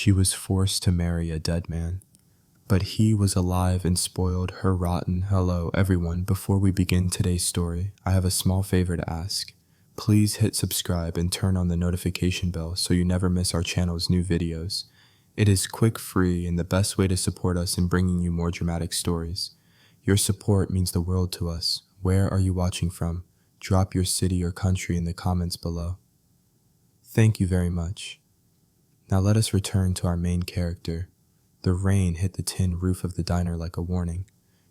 She was forced to marry a dead man. But he was alive and spoiled her rotten. Hello, everyone. Before we begin today's story, I have a small favor to ask. Please hit subscribe and turn on the notification bell so you never miss our channel's new videos. It is quick, free, and the best way to support us in bringing you more dramatic stories. Your support means the world to us. Where are you watching from? Drop your city or country in the comments below. Thank you very much. Now let us return to our main character. The rain hit the tin roof of the diner like a warning.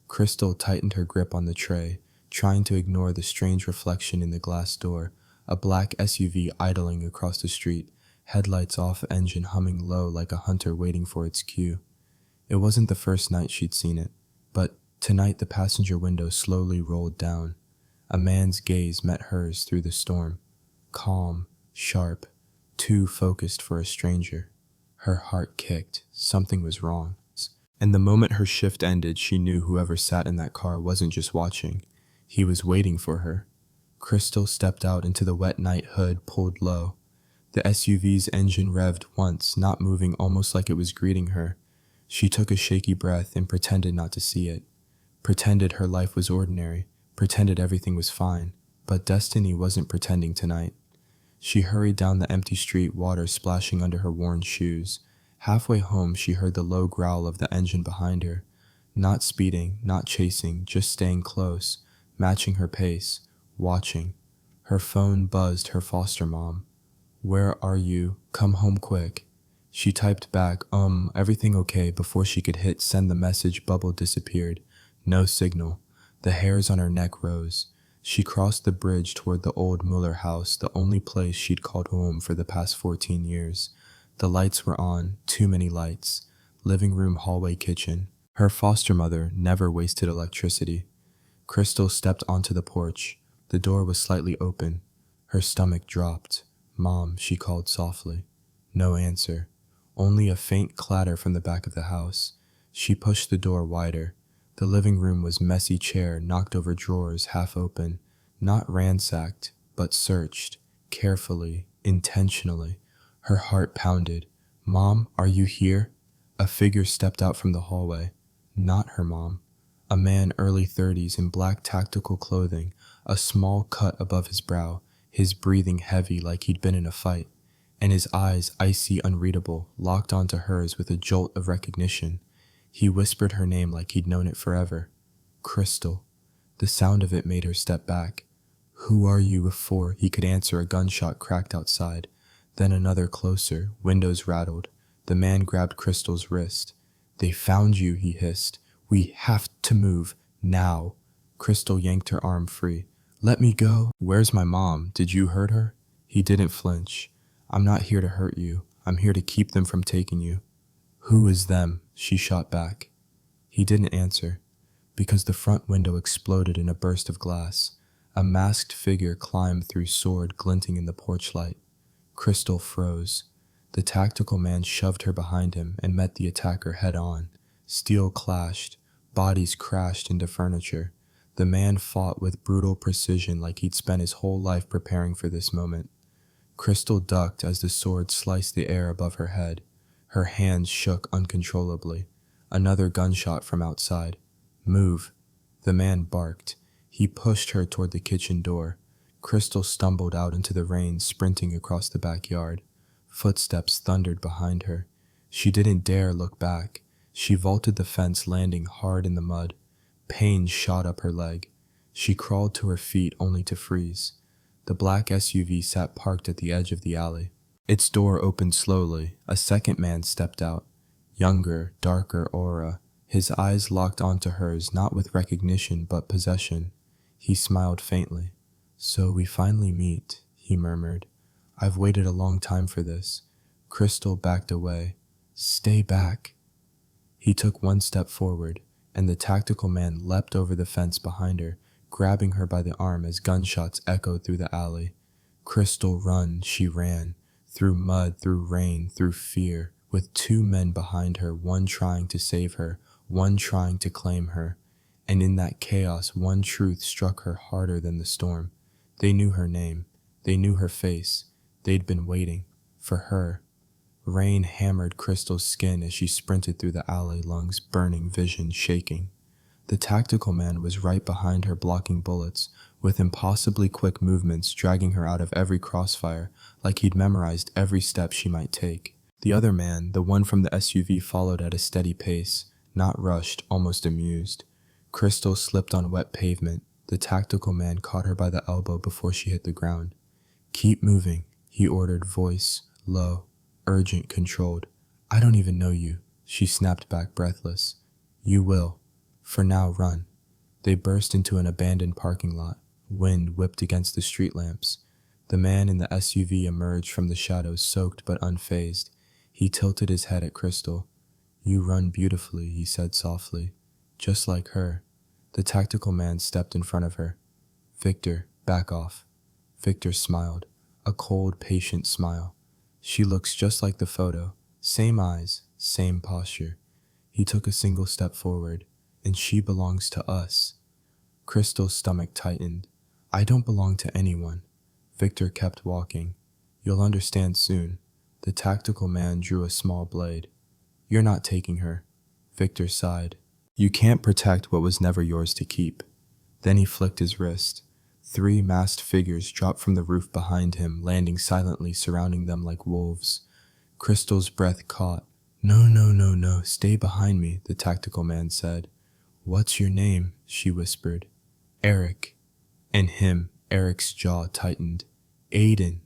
Crystal tightened her grip on the tray, trying to ignore the strange reflection in the glass door, a black SUV idling across the street, headlights off, engine humming low like a hunter waiting for its cue. It wasn't the first night she'd seen it, but tonight the passenger window slowly rolled down. A man's gaze met hers through the storm. Calm, sharp, too focused for a stranger. Her heart kicked. Something was wrong. And the moment her shift ended, she knew whoever sat in that car wasn't just watching. He was waiting for her. Crystal stepped out into the wet night, hood pulled low. The SUV's engine revved once, not moving, almost like it was greeting her. She took a shaky breath and pretended not to see it. Pretended her life was ordinary. Pretended everything was fine. But destiny wasn't pretending tonight. She hurried down the empty street, water splashing under her worn shoes. Halfway home, she heard the low growl of the engine behind her. Not speeding, not chasing, just staying close, matching her pace, watching. Her phone buzzed her foster mom. "Where are you? Come home quick." She typed back, everything okay," before she could hit send. The message bubble disappeared. No signal. The hairs on her neck rose. She crossed the bridge toward the old Mueller house, the only place she'd called home for the past 14 years. The lights were on, too many lights. Living room, hallway, kitchen. Her foster mother never wasted electricity. Crystal stepped onto the porch. The door was slightly open. Her stomach dropped. "Mom," she called softly. No answer. Only a faint clatter from the back of the house. She pushed the door wider. The living room was messy, chair, knocked over, drawers half open. Not ransacked, but searched. Carefully, intentionally. Her heart pounded. "Mom, are you here?" A figure stepped out from the hallway. Not her mom. A man, early 30s, in black tactical clothing, a small cut above his brow, his breathing heavy like he'd been in a fight, and his eyes, icy, unreadable, locked onto hers with a jolt of recognition. He whispered her name like he'd known it forever. Crystal. The sound of it made her step back. "Who are you?" Before he could answer, a gunshot cracked outside. Then another closer. Windows rattled. The man grabbed Crystal's wrist. "They found you," he hissed. "We have to move. Now." Crystal yanked her arm free. "Let me go." "Where's my mom? Did you hurt her?" He didn't flinch. "I'm not here to hurt you. I'm here to keep them from taking you." "Who is them?" she shot back. He didn't answer, because the front window exploded in a burst of glass. A masked figure climbed through, sword glinting in the porch light. Crystal froze. The tactical man shoved her behind him and met the attacker head on. Steel clashed. Bodies crashed into furniture. The man fought with brutal precision like he'd spent his whole life preparing for this moment. Crystal ducked as the sword sliced the air above her head. Her hands shook uncontrollably. Another gunshot from outside. "Move." The man barked. He pushed her toward the kitchen door. Crystal stumbled out into the rain, sprinting across the backyard. Footsteps thundered behind her. She didn't dare look back. She vaulted the fence, landing hard in the mud. Pain shot up her leg. She crawled to her feet only to freeze. The black SUV sat parked at the edge of the alley. Its door opened slowly. A second man stepped out. Younger, darker aura. His eyes locked onto hers, not with recognition but possession. He smiled faintly. "So we finally meet," he murmured. "I've waited a long time for this." Crystal backed away. "Stay back." He took one step forward, and the tactical man leapt over the fence behind her, grabbing her by the arm as gunshots echoed through the alley. "Crystal, run," she ran. Through mud, through rain, through fear, with two men behind her, one trying to save her, one trying to claim her. And in that chaos, one truth struck her harder than the storm. They knew her name. They knew her face. They'd been waiting. For her. Rain hammered Crystal's skin as she sprinted through the alley, lungs burning, vision shaking. The tactical man was right behind her, blocking bullets, with impossibly quick movements dragging her out of every crossfire like he'd memorized every step she might take. The other man, the one from the SUV, followed at a steady pace, not rushed, almost amused. Crystal slipped on wet pavement. The tactical man caught her by the elbow before she hit the ground. "Keep moving," he ordered, voice low, urgent, controlled. "I don't even know you," she snapped back, breathless. "You will. For now, run." They burst into an abandoned parking lot. Wind whipped against the street lamps. The man in the SUV emerged from the shadows, soaked but unfazed. He tilted his head at Crystal. "You run beautifully," he said softly. "Just like her." The tactical man stepped in front of her. "Victor, back off." Victor smiled, a cold, patient smile. "She looks just like the photo. Same eyes, same posture." He took a single step forward. "And she belongs to us." Crystal's stomach tightened. "I don't belong to anyone." Victor kept walking. "You'll understand soon." The tactical man drew a small blade. "You're not taking her." Victor sighed. "You can't protect what was never yours to keep." Then he flicked his wrist. 3 masked figures dropped from the roof behind him, landing silently, surrounding them like wolves. Crystal's breath caught. "No, no, no, no, stay behind me," the tactical man said. "What's your name?" she whispered. "Eric." And him, Eric's jaw tightened. "Aiden."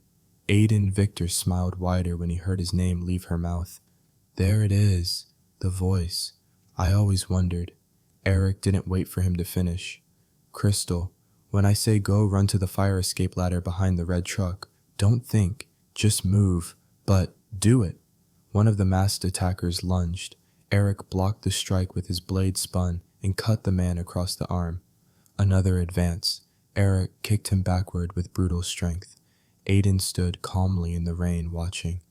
Aiden. Victor smiled wider when he heard his name leave her mouth. "There it is. The voice. I always wondered." Eric didn't wait for him to finish. "Crystal, when I say go, run to the fire escape ladder behind the red truck. Don't think. Just move. But do it." One of the masked attackers lunged. Eric blocked the strike with his blade spun and cut the man across the arm. Another advance. Eric kicked him backward with brutal strength. Aiden stood calmly in the rain, watching,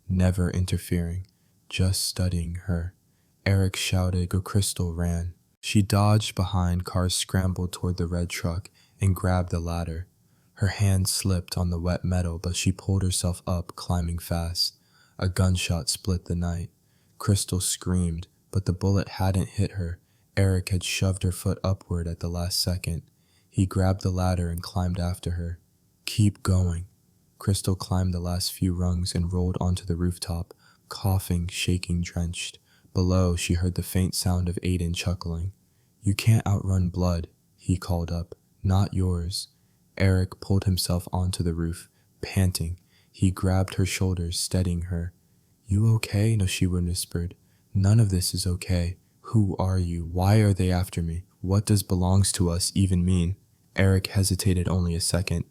never interfering, just studying her. Eric shouted, Crystal ran. She dodged behind, cars scrambled toward the red truck and grabbed the ladder. Her hand slipped on the wet metal, but she pulled herself up, climbing fast. A gunshot split the night. Crystal screamed, but the bullet hadn't hit her. Eric had shoved her foot upward at the last second. He grabbed the ladder and climbed after her. "Keep going." Crystal climbed the last few rungs and rolled onto the rooftop, coughing, shaking, drenched. Below, she heard the faint sound of Aiden chuckling. "You can't outrun blood," he called up. "Not yours." Eric pulled himself onto the roof, panting. He grabbed her shoulders, steadying her. "You okay?" No, she whispered. "None of this is okay. Who are you? Why are they after me? What does belongs to us even mean?" Eric hesitated only a second.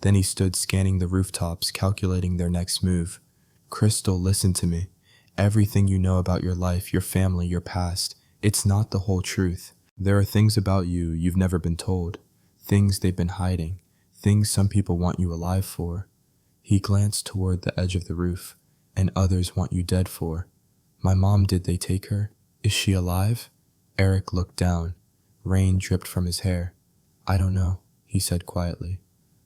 Then he stood scanning the rooftops, calculating their next move. "Crystal, listen to me. Everything you know about your life, your family, your past, it's not the whole truth. There are things about you you've never been told. Things they've been hiding. Things some people want you alive for." He glanced toward the edge of the roof. "And others want you dead for. My mom, did they take her? Is she alive?" Eric looked down. Rain dripped from his hair. "I don't know," he said quietly.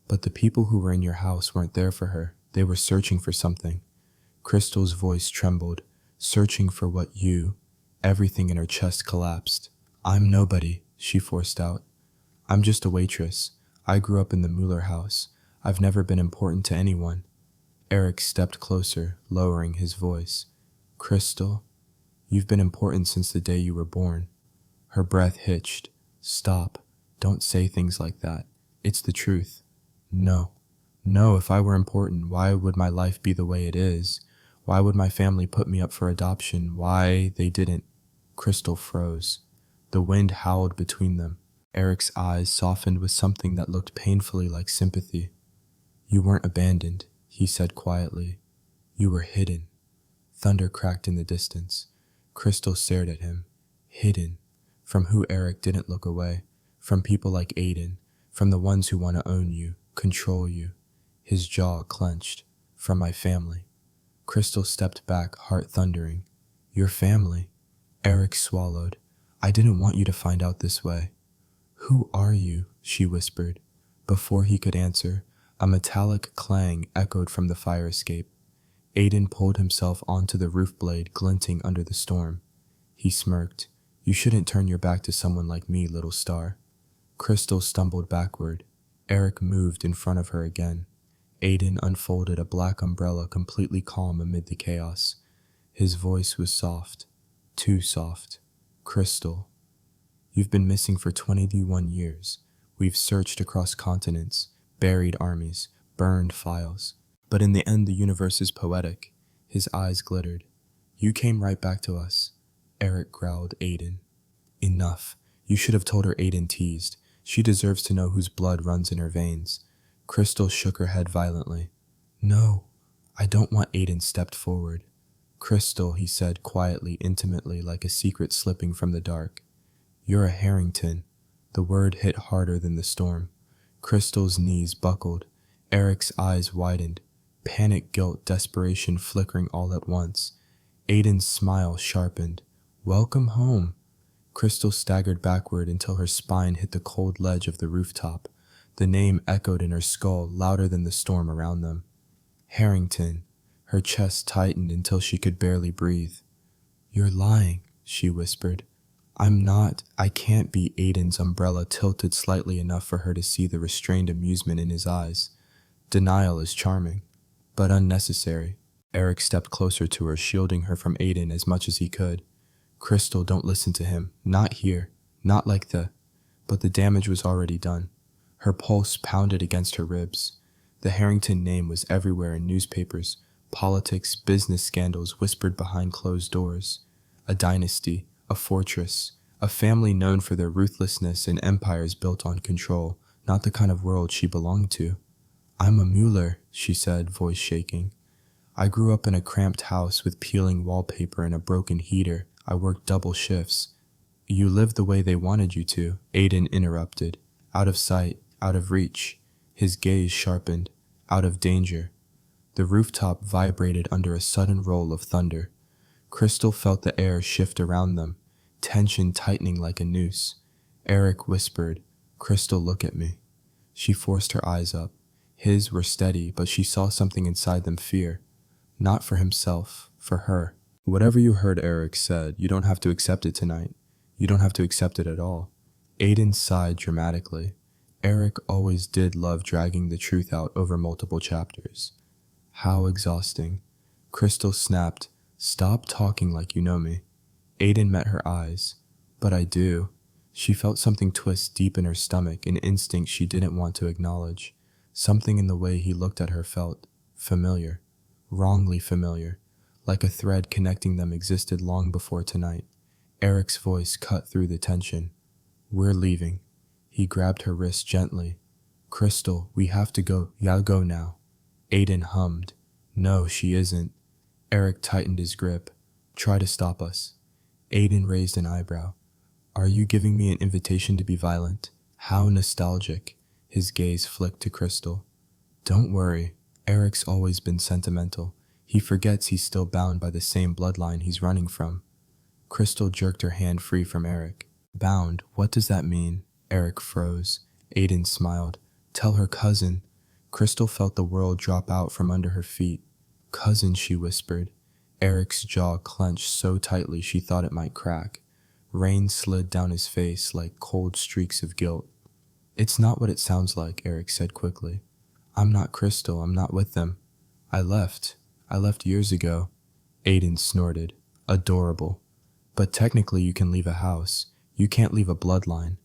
"But the people who were in your house weren't there for her. They were searching for something." Crystal's voice trembled. "Searching for what you..." Everything in her chest collapsed. "I'm nobody," she forced out. "I'm just a waitress. I grew up in the Mueller house. I've never been important to anyone." Eric stepped closer, lowering his voice. "Crystal, you've been important since the day you were born." Her breath hitched. "Stop. Don't say things like that. It's the truth." "No. No, if I were important, why would my life be the way it is? Why would my family put me up for adoption? Why they didn't..." Crystal froze. The wind howled between them. Eric's eyes softened with something that looked painfully like sympathy. "You weren't abandoned," he said quietly. "You were hidden." Thunder cracked in the distance. Crystal stared at him. Hidden. From who? Eric didn't look away. From people like Aiden. From the ones who want to own you, control you. His jaw clenched. "From my family." Crystal stepped back, heart thundering. "Your family?" Eric swallowed. "I didn't want you to find out this way." "Who are you?" she whispered. Before he could answer, a metallic clang echoed from the fire escape. Aiden pulled himself onto the roof blade, glinting under the storm. He smirked. You shouldn't turn your back to someone like me, little star. Crystal stumbled backward. Eric moved in front of her again. Aiden unfolded a black umbrella, completely calm amid the chaos. His voice was soft. Too soft. Crystal. You've been missing for 21 years. We've searched across continents, buried armies, burned files. But in the end, the universe is poetic. His eyes glittered. You came right back to us. Eric growled. Aiden. Enough. You should have told her, Aiden teased. She deserves to know whose blood runs in her veins. Crystal shook her head violently. No, I don't want. Aiden stepped forward. Crystal, he said quietly, intimately, like a secret slipping from the dark. You're a Harrington. The word hit harder than the storm. Crystal's knees buckled. Eric's eyes widened. Panic, guilt, desperation flickering all at once. Aiden's smile sharpened. Welcome home. Crystal staggered backward until her spine hit the cold ledge of the rooftop. The name echoed in her skull louder than the storm around them. Harrington. Her chest tightened until she could barely breathe. You're lying, she whispered. I'm not. I can't be. Aiden's umbrella tilted slightly enough for her to see the restrained amusement in his eyes. Denial is charming, but unnecessary. Eric stepped closer to her, shielding her from Aiden as much as he could. Crystal, don't listen to him. Not here. Not like the... But the damage was already done. Her pulse pounded against her ribs. The Harrington name was everywhere in newspapers. Politics, business scandals whispered behind closed doors. A dynasty, a fortress, a family known for their ruthlessness and empires built on control, not the kind of world she belonged to. I'm a Mueller, she said, voice shaking. I grew up in a cramped house with peeling wallpaper and a broken heater. I worked double shifts. You lived the way they wanted you to, Aiden interrupted. Out of sight, out of reach. His gaze sharpened. Out of danger. The rooftop vibrated under a sudden roll of thunder. Crystal felt the air shift around them, tension tightening like a noose. Eric whispered, Crystal, look at me. She forced her eyes up. His were steady, but she saw something inside them, fear. Not for himself, for her. Whatever you heard Eric said, you don't have to accept it tonight. You don't have to accept it at all. Aiden sighed dramatically. Eric always did love dragging the truth out over multiple chapters. How exhausting. Crystal snapped, Stop talking like you know me. Aiden met her eyes. But I do. She felt something twist deep in her stomach, an instinct she didn't want to acknowledge. Something in the way he looked at her felt familiar. Wrongly familiar. Like a thread connecting them existed long before tonight. Eric's voice cut through the tension. We're leaving. He grabbed her wrist gently. Crystal, we have to go. Y'all go now. Aiden hummed. No, she isn't. Eric tightened his grip. Try to stop us. Aiden raised an eyebrow. Are you giving me an invitation to be violent? How nostalgic. His gaze flicked to Crystal. Don't worry. Eric's always been sentimental. He forgets he's still bound by the same bloodline he's running from. Crystal jerked her hand free from Eric. Bound, what does that mean? Eric froze. Aiden smiled. Tell her cousin. Crystal felt the world drop out from under her feet. Cousin, she whispered. Eric's jaw clenched so tightly she thought it might crack. Rain slid down his face like cold streaks of guilt. It's not what it sounds like, Eric said quickly. I'm not Crystal. I'm not with them. I left. I left years ago. Aiden snorted. Adorable. But technically you can leave a house. You can't leave a bloodline.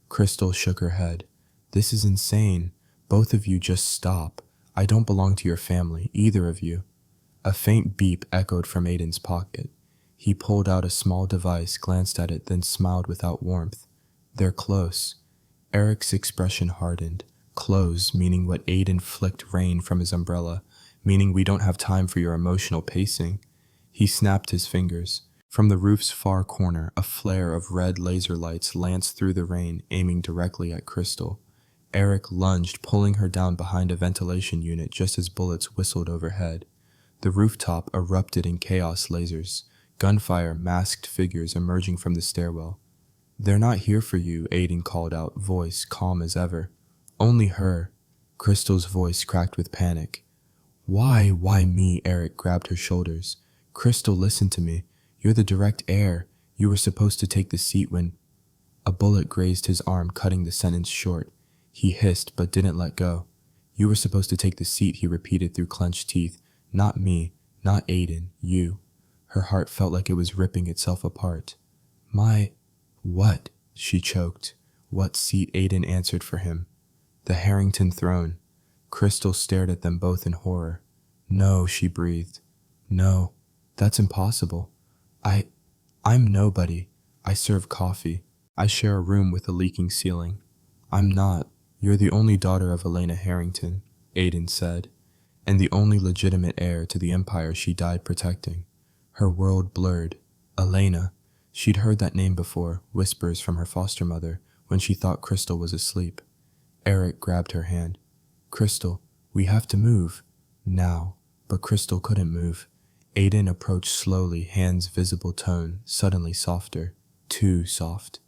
Crystal shook her head. This is insane. Both of you just stop. I don't belong to your family, either of you. A faint beep echoed from Aiden's pocket. He pulled out a small device, glanced at it, then smiled without warmth. They're close. Eric's expression hardened. Close, meaning what? Aiden flicked rain from his umbrella, meaning we don't have time for your emotional pacing. He snapped his fingers. From the roof's far corner, a flare of red laser lights lanced through the rain, aiming directly at Crystal. Eric lunged, pulling her down behind a ventilation unit just as bullets whistled overhead. The rooftop erupted in chaos lasers. Gunfire, masked figures emerging from the stairwell. They're not here for you, Aiden called out, voice calm as ever. Only her. Crystal's voice cracked with panic. Why me? Eric grabbed her shoulders. Crystal, listen to me. You're the direct heir. You were supposed to take the seat when... A bullet grazed his arm, cutting the sentence short. He hissed, but didn't let go. You were supposed to take the seat, he repeated through clenched teeth. Not me, not Aiden, you. Her heart felt like it was ripping itself apart. My... What? She choked. What seat? Aiden answered for him. The Harrington throne. Crystal stared at them both in horror. No, she breathed. No, that's impossible. I'm nobody. I serve coffee. I share a room with a leaking ceiling. I'm not. You're the only daughter of Elena Harrington, Aiden said, and the only legitimate heir to the empire she died protecting. Her world blurred. Elena. She'd heard that name before, whispers from her foster mother, when she thought Crystal was asleep. Eric grabbed her hand. Crystal, we have to move. Now. But Crystal couldn't move. Aiden approached slowly, hands visible tone, suddenly softer. Too soft.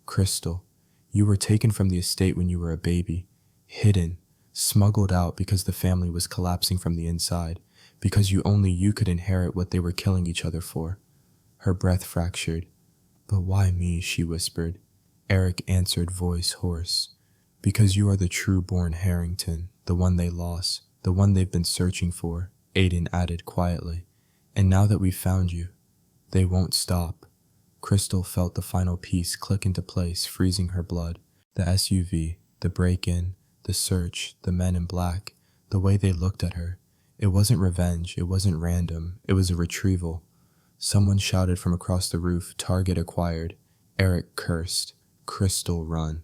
Crystal, you were taken from the estate when you were a baby. Hidden. Smuggled out because the family was collapsing from the inside. Because only you could inherit what they were killing each other for. Her breath fractured. But why me? She whispered. Eric answered, voice hoarse. Because you are the true-born Harrington, the one they lost, the one they've been searching for, Aiden added quietly. And now that we've found you, they won't stop. Crystal felt the final piece click into place, freezing her blood. The SUV, the break-in, the search, the men in black, the way they looked at her. It wasn't revenge, it wasn't random, it was a retrieval. Someone shouted from across the roof, target acquired. Eric cursed. Crystal, run.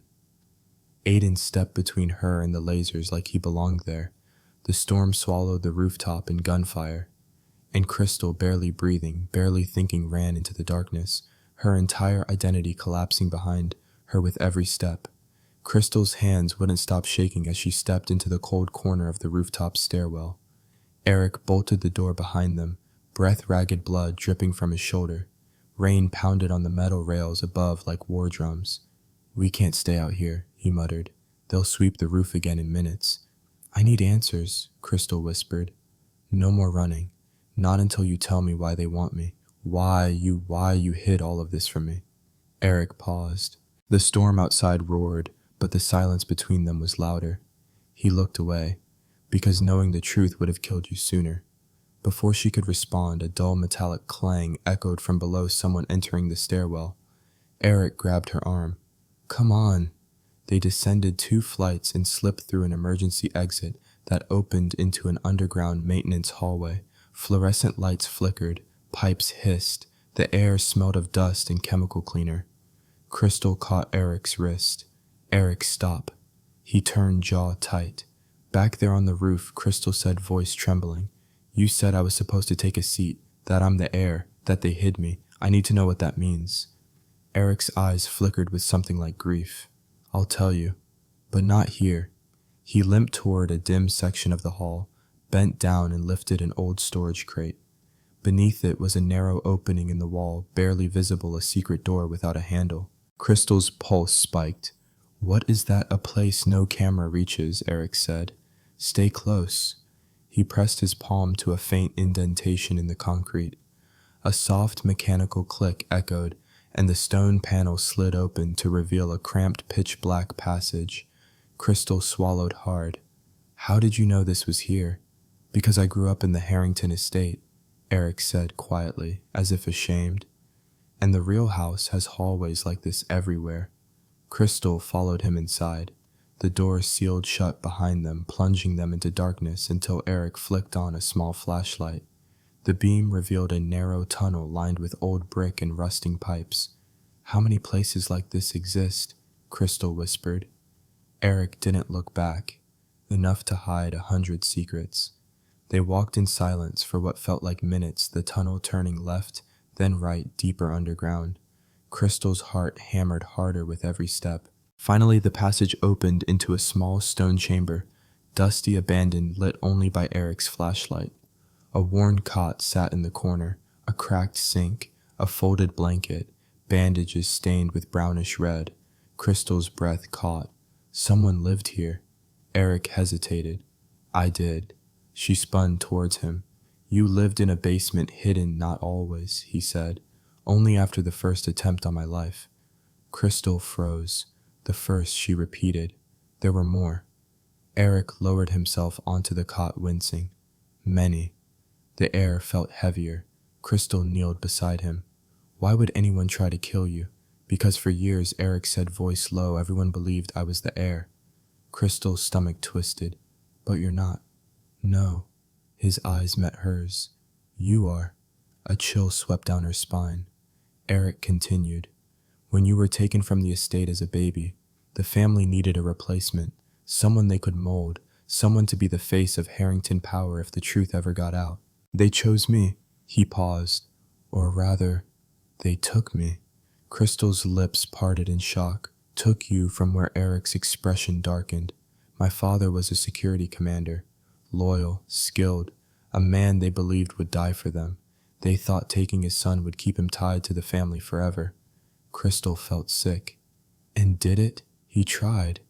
Aiden stepped between her and the lasers like he belonged there. The storm swallowed the rooftop in gunfire. And Crystal, barely breathing, barely thinking, ran into the darkness, her entire identity collapsing behind her with every step. Crystal's hands wouldn't stop shaking as she stepped into the cold corner of the rooftop stairwell. Eric bolted the door behind them, breath-ragged blood dripping from his shoulder. Rain pounded on the metal rails above like war drums. We can't stay out here, he muttered. They'll sweep the roof again in minutes. I need answers, Crystal whispered. No more running. Not until you tell me why they want me. Why you hid all of this from me. Eric paused. The storm outside roared, but the silence between them was louder. He looked away, because knowing the truth would have killed you sooner. Before she could respond, a dull metallic clang echoed from below someone entering the stairwell. Eric grabbed her arm. Come on. They descended 2 flights and slipped through an emergency exit that opened into an underground maintenance hallway. Fluorescent lights flickered, pipes hissed, the air smelled of dust and chemical cleaner. Crystal caught Eric's wrist. Eric, stop. He turned, jaw tight. Back there on the roof, Crystal said, voice trembling. You said I was supposed to take a seat, that I'm the heir, that they hid me. I need to know what that means. Eric's eyes flickered with something like grief. I'll tell you, but not here. He limped toward a dim section of the hall, bent down and lifted an old storage crate. Beneath it was a narrow opening in the wall, barely visible, a secret door without a handle. Crystal's pulse spiked. What is that? A place no camera reaches, Eric said. Stay close. He pressed his palm to a faint indentation in the concrete. A soft mechanical click echoed, and the stone panel slid open to reveal a cramped pitch-black passage. Crystal swallowed hard. How did you know this was here? Because I grew up in the Harrington estate, Eric said quietly, as if ashamed. And the real house has hallways like this everywhere. Crystal followed him inside. The door sealed shut behind them, plunging them into darkness until Eric flicked on a small flashlight. The beam revealed a narrow tunnel lined with old brick and rusting pipes. How many places like this exist? Crystal whispered. Eric didn't look back, enough to hide 100 secrets. They walked in silence for what felt like minutes, the tunnel turning left, then right, deeper underground. Crystal's heart hammered harder with every step. Finally, the passage opened into a small stone chamber, dusty, abandoned, lit only by Eric's flashlight. A worn cot sat in the corner, a cracked sink, a folded blanket, bandages stained with brownish red. Crystal's breath caught. Someone lived here. Eric hesitated. I did. She spun towards him. You lived in a basement hidden, not always, he said. Only after the first attempt on my life. Crystal froze. The first, she repeated. There were more. Eric lowered himself onto the cot, wincing. Many. The air felt heavier. Crystal kneeled beside him. Why would anyone try to kill you? Because for years, Eric said, voice low, everyone believed I was the heir. Crystal's stomach twisted. But you're not. No. His eyes met hers. You are. A chill swept down her spine. Eric continued. When you were taken from the estate as a baby, the family needed a replacement, someone they could mold, someone to be the face of Harrington power if the truth ever got out. They chose me. He paused. Or rather, they took me. Crystal's lips parted in shock. Took you from where Eric's expression darkened. My father was a security commander. Loyal, skilled, a man they believed would die for them. They thought taking his son would keep him tied to the family forever. Crystal felt sick. And did it? He tried,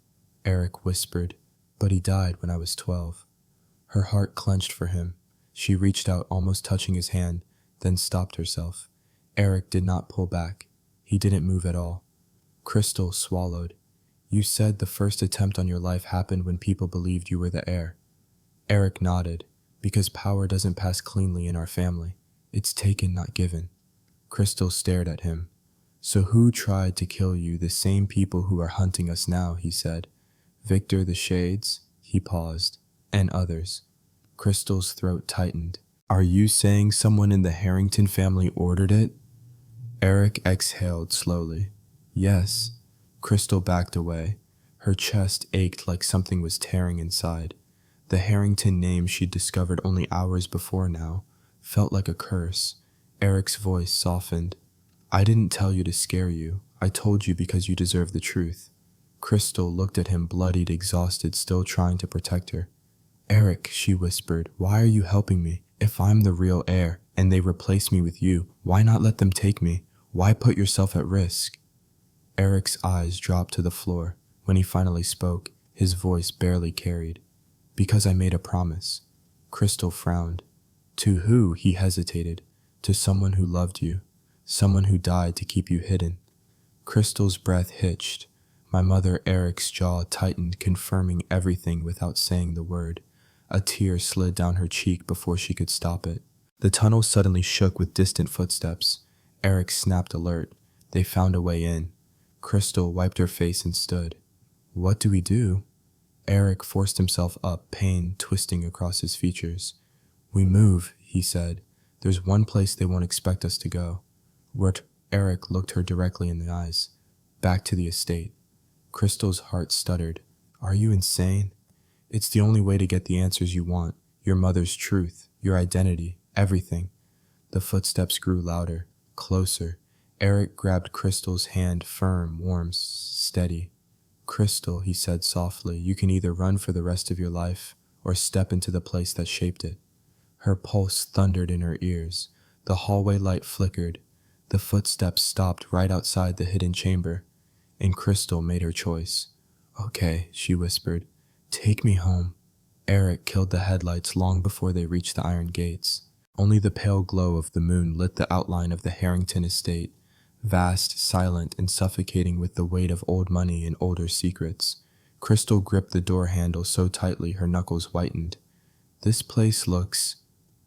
Eric whispered, but he died when I was 12. Her heart clenched for him. She reached out, almost touching his hand, then stopped herself. Eric did not pull back. He didn't move at all. Crystal swallowed. You said the first attempt on your life happened when people believed you were the heir. Eric nodded. Because power doesn't pass cleanly in our family. It's taken, not given. Crystal stared at him. So who tried to kill you? The same people who are hunting us now, he said. Victor the Shades, he paused, and others. Crystal's throat tightened. Are you saying someone in the Harrington family ordered it? Eric exhaled slowly. Yes. Crystal backed away. Her chest ached like something was tearing inside. The Harrington name she'd discovered only hours before now felt like a curse. Eric's voice softened. I didn't tell you to scare you. I told you because you deserve the truth. Crystal looked at him, bloodied, exhausted, still trying to protect her. Eric, she whispered, why are you helping me? If I'm the real heir and they replace me with you, why not let them take me? Why put yourself at risk? Eric's eyes dropped to the floor. When he finally spoke, his voice barely carried. Because I made a promise. Crystal frowned. To who? He hesitated. To someone who loved you. Someone who died to keep you hidden. Crystal's breath hitched. My mother, Eric's jaw tightened, confirming everything without saying the word. A tear slid down her cheek before she could stop it. The tunnel suddenly shook with distant footsteps. Eric snapped alert. They found a way in. Crystal wiped her face and stood. What do we do? Eric forced himself up, pain twisting across his features. We move, he said. There's one place they won't expect us to go. Eric looked her directly in the eyes. Back to the estate. Crystal's heart stuttered. Are you insane? It's the only way to get the answers you want. Your mother's truth, your identity, everything. The footsteps grew louder, closer. Eric grabbed Crystal's hand, firm, warm, steady. Crystal, he said softly, you can either run for the rest of your life or step into the place that shaped it. Her pulse thundered in her ears. The hallway light flickered. The footsteps stopped right outside the hidden chamber, and Crystal made her choice. Okay, she whispered. Take me home. Eric killed the headlights long before they reached the iron gates. Only the pale glow of the moon lit the outline of the Harrington estate. Vast, silent, and suffocating with the weight of old money and older secrets. Crystal gripped the door handle so tightly her knuckles whitened. This place looks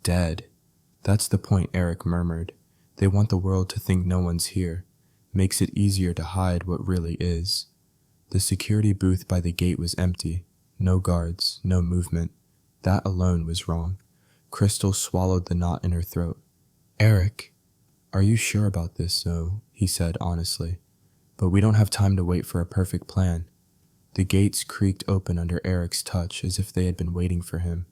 dead. That's the point, Eric murmured. They want the world to think no one's here. Makes it easier to hide what really is. The security booth by the gate was empty. No guards, no movement. That alone was wrong. Crystal swallowed the knot in her throat. Eric, are you sure about this, though? He said honestly. But we don't have time to wait for a perfect plan. The gates creaked open under Eric's touch as if they had been waiting for him.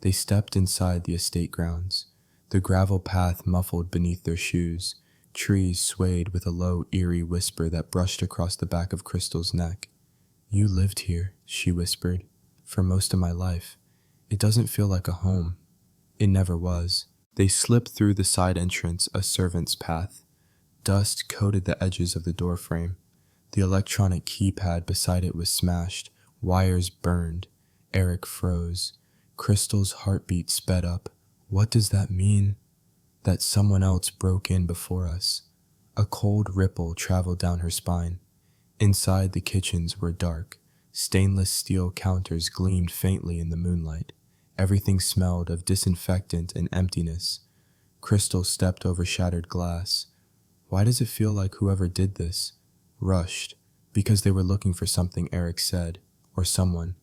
They stepped inside the estate grounds. The gravel path muffled beneath their shoes. Trees swayed with a low, eerie whisper that brushed across the back of Crystal's neck. You lived here, she whispered, for most of my life. It doesn't feel like a home. It never was. They slipped through the side entrance, a servant's path. Dust coated the edges of the doorframe. The electronic keypad beside it was smashed. Wires burned. Eric froze. Crystal's heartbeat sped up. What does that mean? That someone else broke in before us. A cold ripple traveled down her spine. Inside, the kitchens were dark. Stainless steel counters gleamed faintly in the moonlight. Everything smelled of disinfectant and emptiness. Crystal stepped over shattered glass. Why does it feel like whoever did this rushed because they were looking for something, Eric said, or someone?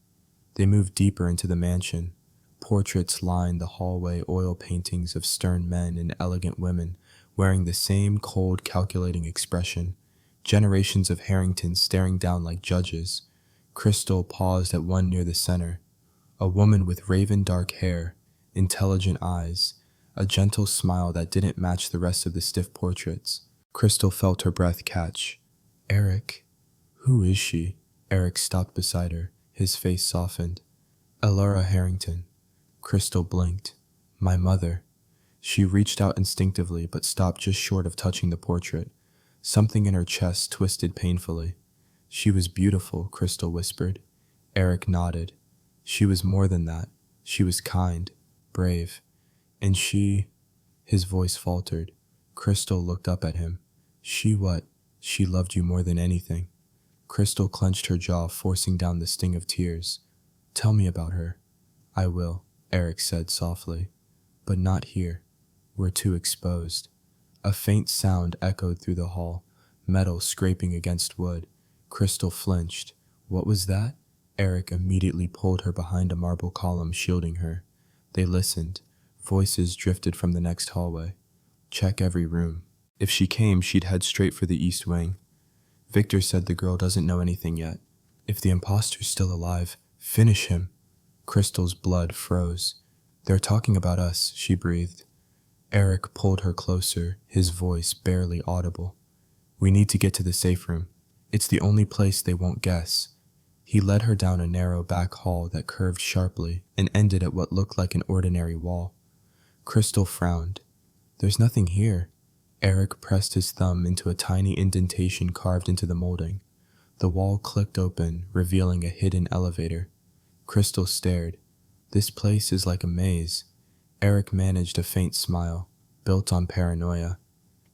They moved deeper into the mansion. Portraits lined the hallway, oil paintings of stern men and elegant women wearing the same cold, calculating expression. Generations of Harringtons staring down like judges. Crystal paused at one near the center. A woman with raven dark hair, intelligent eyes, a gentle smile that didn't match the rest of the stiff portraits. Crystal felt her breath catch. Eric. Who is she? Eric stopped beside her. His face softened. Elora Harrington. Crystal blinked. My mother. She reached out instinctively but stopped just short of touching the portrait. Something in her chest twisted painfully. She was beautiful, Crystal whispered. Eric nodded. She was more than that. She was kind, brave. And she... His voice faltered. Crystal looked up at him. She what? She loved you more than anything. Crystal clenched her jaw, forcing down the sting of tears. Tell me about her. I will, Eric said softly. But not here. We're too exposed. A faint sound echoed through the hall, metal scraping against wood. Crystal flinched. What was that? Eric immediately pulled her behind a marble column, shielding her. They listened. Voices drifted from the next hallway. Check every room. If she came, she'd head straight for the east wing. Victor said the girl doesn't know anything yet. If the imposter's still alive, finish him. Crystal's blood froze. They're talking about us, she breathed. Eric pulled her closer, his voice barely audible. We need to get to the safe room. It's the only place they won't guess. He led her down a narrow back hall that curved sharply and ended at what looked like an ordinary wall. Crystal frowned. There's nothing here. Eric pressed his thumb into a tiny indentation carved into the molding. The wall clicked open, revealing a hidden elevator. Crystal stared. This place is like a maze. Eric managed a faint smile, built on paranoia.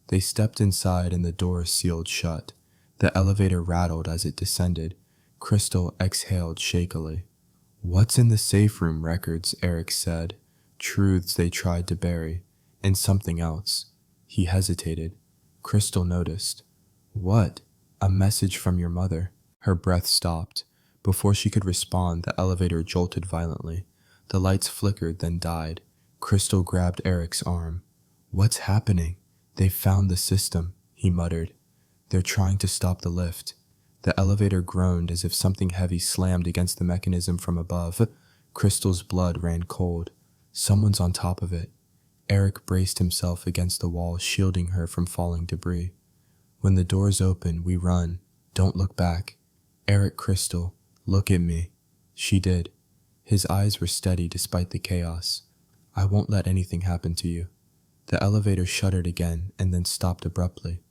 They stepped inside and the door sealed shut. The elevator rattled as it descended. Crystal exhaled shakily. What's in the safe room records, Eric said. Truths they tried to bury, and something else. He hesitated. Crystal noticed. What? A message from your mother. Her breath stopped. Before she could respond, the elevator jolted violently. The lights flickered, then died. Crystal grabbed Eric's arm. What's happening? They've found the system, he muttered. They're trying to stop the lift. The elevator groaned as if something heavy slammed against the mechanism from above. Crystal's blood ran cold. Someone's on top of it. Eric braced himself against the wall, shielding her from falling debris. When the doors open, we run. Don't look back. Eric, Crystal, look at me. She did. His eyes were steady despite the chaos. I won't let anything happen to you. The elevator shuddered again and then stopped abruptly.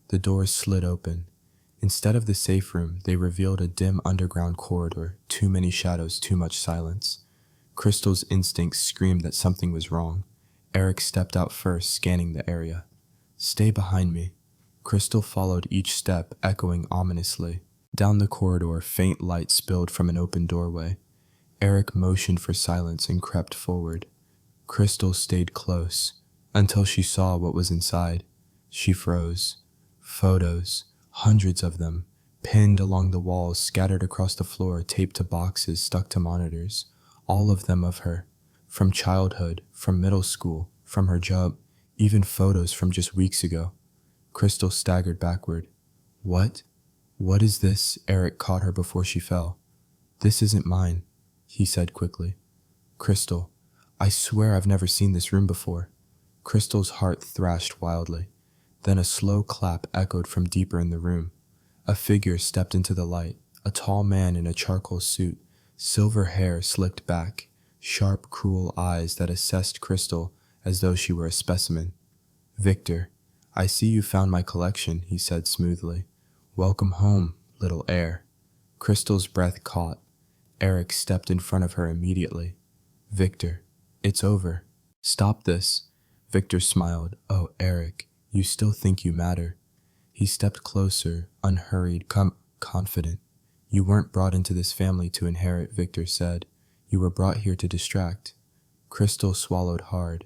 The doors slid open. Instead of the safe room, they revealed a dim underground corridor, too many shadows, too much silence. Crystal's instincts screamed that something was wrong. Eric stepped out first, scanning the area. Stay behind me. Crystal followed each step, echoing ominously. Down the corridor, faint light spilled from an open doorway. Eric motioned for silence and crept forward. Crystal stayed close, until she saw what was inside. She froze. Photos, hundreds of them, pinned along the walls, scattered across the floor, taped to boxes, stuck to monitors. All of them of her. From childhood, from middle school, from her job, even photos from just weeks ago. Crystal staggered backward. What? What is this? Eric caught her before she fell. This isn't mine, he said quickly. Crystal, I swear I've never seen this room before. Crystal's heart thrashed wildly. Then a slow clap echoed from deeper in the room. A figure stepped into the light, a tall man in a charcoal suit, silver hair slicked back, sharp, cruel eyes that assessed Crystal as though she were a specimen. Victor, I see you found my collection, he said smoothly. Welcome home, little heir. Crystal's breath caught. Eric stepped in front of her immediately. Victor, it's over. Stop this. Victor smiled. Oh, Eric, you still think you matter. He stepped closer, unhurried, confident. You weren't brought into this family to inherit, Victor said. You were brought here to distract. Crystal swallowed hard.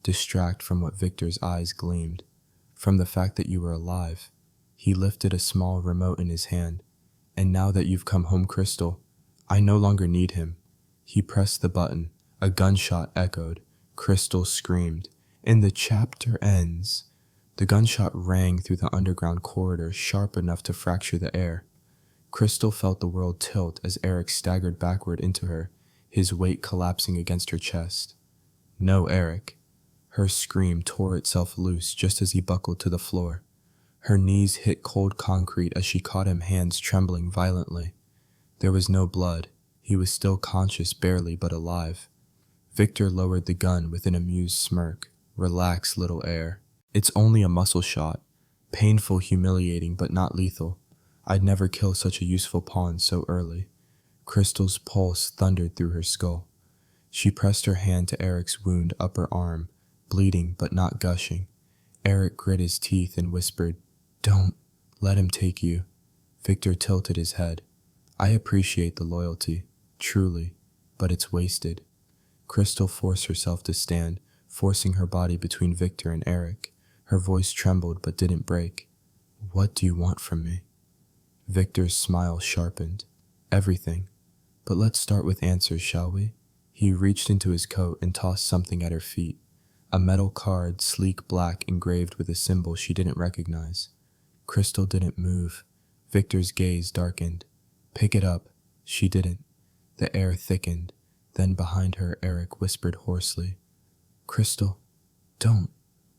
Distract from what Victor's eyes gleamed. From the fact that you were alive. He lifted a small remote in his hand. And now that you've come home, Crystal, I no longer need him. He pressed the button. A gunshot echoed. Crystal screamed. And the chapter ends. The gunshot rang through the underground corridor, sharp enough to fracture the air. Crystal felt the world tilt as Eric staggered backward into her, his weight collapsing against her chest. No, Eric. Her scream tore itself loose just as he buckled to the floor. Her knees hit cold concrete as she caught him, hands trembling violently. There was no blood. He was still conscious, barely, but alive. Victor lowered the gun with an amused smirk. Relax, little heir. It's only a muscle shot. Painful, humiliating, but not lethal. I'd never kill such a useful pawn so early. Crystal's pulse thundered through her skull. She pressed her hand to Eric's wound upper arm, bleeding but not gushing. Eric grit his teeth and whispered, "Don't let him take you." Victor tilted his head. "I appreciate the loyalty, truly, but it's wasted." Crystal forced herself to stand, forcing her body between Victor and Eric. Her voice trembled but didn't break. "What do you want from me?" Victor's smile sharpened. "Everything. But let's start with answers, shall we?" He reached into his coat and tossed something at her feet. A metal card, sleek black, engraved with a symbol she didn't recognize. Crystal didn't move. Victor's gaze darkened. "Pick it up." She didn't. The air thickened. Then behind her, Eric whispered hoarsely, "Crystal, don't."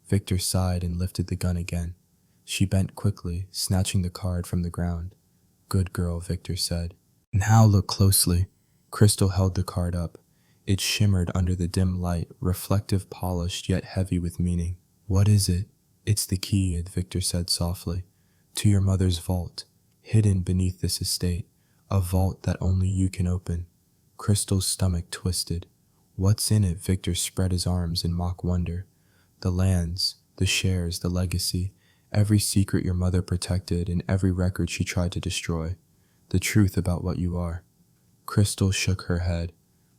Victor sighed and lifted the gun again. She bent quickly, snatching the card from the ground. "Good girl," Victor said. "Now look closely." Crystal held the card up. It shimmered under the dim light, reflective, polished, yet heavy with meaning. "What is it?" "It's the key," Victor said softly, "to your mother's vault, hidden beneath this estate, a vault that only you can open." Crystal's stomach twisted. "What's in it?" Victor spread his arms in mock wonder. "The lands, the shares, the legacy, every secret your mother protected and every record she tried to destroy. The truth about what you are." Crystal shook her head.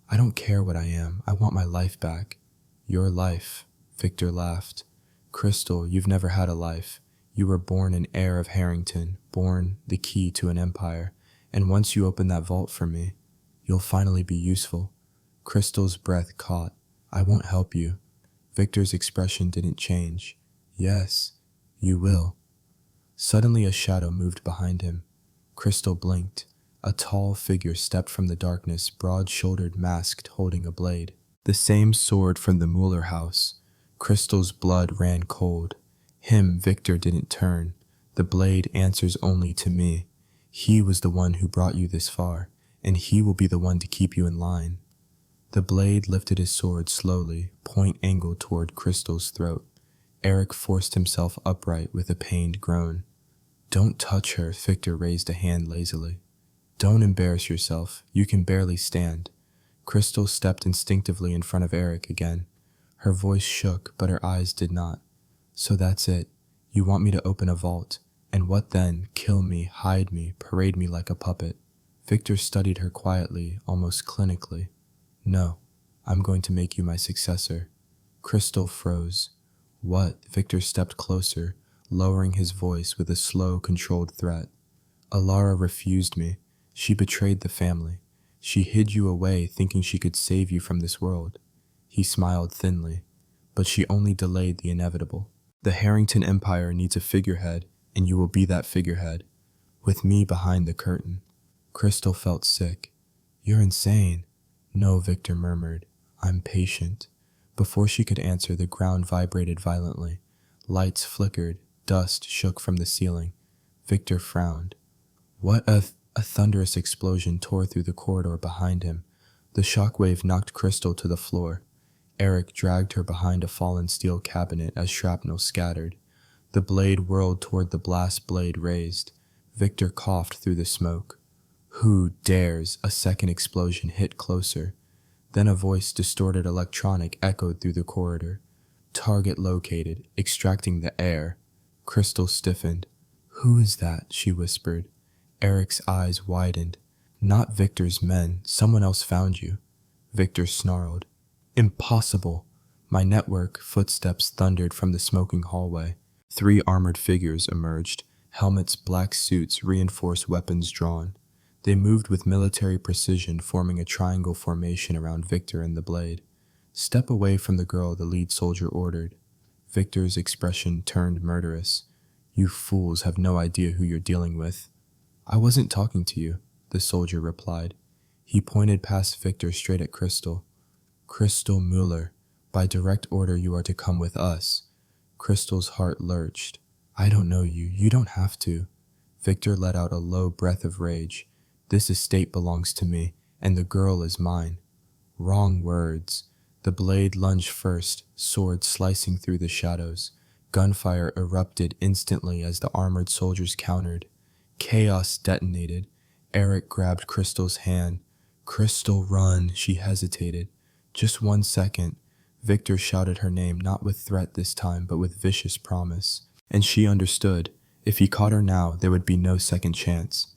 "I don't care what I am. I want my life back." "Your life," Victor laughed. "Crystal, you've never had a life. You were born an heir of Harrington, born the key to an empire, and once you open that vault for me, you'll finally be useful." Crystal's breath caught. "I won't help you." Victor's expression didn't change. "Yes, you will." Suddenly a shadow moved behind him. Crystal blinked. A tall figure stepped from the darkness, broad-shouldered, masked, holding a blade. The same sword from the Mueller house. Crystal's blood ran cold. Him, Victor, didn't turn. The blade answers only to me. He was the one who brought you this far, and he will be the one to keep you in line. The blade lifted his sword slowly, point angled toward Crystal's throat. Eric forced himself upright with a pained groan. "Don't touch her," Victor raised a hand lazily. "Don't embarrass yourself. You can barely stand." Crystal stepped instinctively in front of Eric again. Her voice shook, but her eyes did not. "So that's it. You want me to open a vault. And what then? Kill me, hide me, parade me like a puppet." Victor studied her quietly, almost clinically. "No, I'm going to make you my successor." Crystal froze. "What?" Victor stepped closer, lowering his voice with a slow, controlled threat. "Alara refused me. She betrayed the family. She hid you away, thinking she could save you from this world." He smiled thinly. "But she only delayed the inevitable. The Harrington Empire needs a figurehead, and you will be that figurehead, with me behind the curtain." Crystal felt sick. "You're insane." "No," Victor murmured. "I'm patient." Before she could answer, the ground vibrated violently. Lights flickered, dust shook from the ceiling. Victor frowned. What a thunderous explosion tore through the corridor behind him. The shockwave knocked Crystal to the floor. Eric dragged her behind a fallen steel cabinet as shrapnel scattered. The blade whirled toward the blast blade raised. Victor coughed through the smoke. "Who dares?" A second explosion hit closer. Then a voice, distorted electronic, echoed through the corridor. Target located, extracting the heir. Crystal stiffened. Who is that? She whispered. Eric's eyes widened. Not Victor's men. Someone else found you. Victor snarled. Impossible. My network. Footsteps thundered from the smoking hallway. 3 armored figures emerged. Helmets, black suits, reinforced weapons drawn. They moved with military precision, forming a triangle formation around Victor and the blade. Step away from the girl, the lead soldier ordered. Victor's expression turned murderous. You fools have no idea who you're dealing with. I wasn't talking to you, the soldier replied. He pointed past Victor straight at Crystal. Crystal Mueller, by direct order you are to come with us. Crystal's heart lurched. I don't know you. You don't have to. Victor let out a low breath of rage. This estate belongs to me, and the girl is mine. Wrong words. The blade lunged first, sword slicing through the shadows. Gunfire erupted instantly as the armored soldiers countered. Chaos detonated. Eric grabbed Crystal's hand. Crystal, run, she hesitated. Just 1 second. Victor shouted her name, not with threat this time, but with vicious promise. And she understood. If he caught her now, there would be no second chance.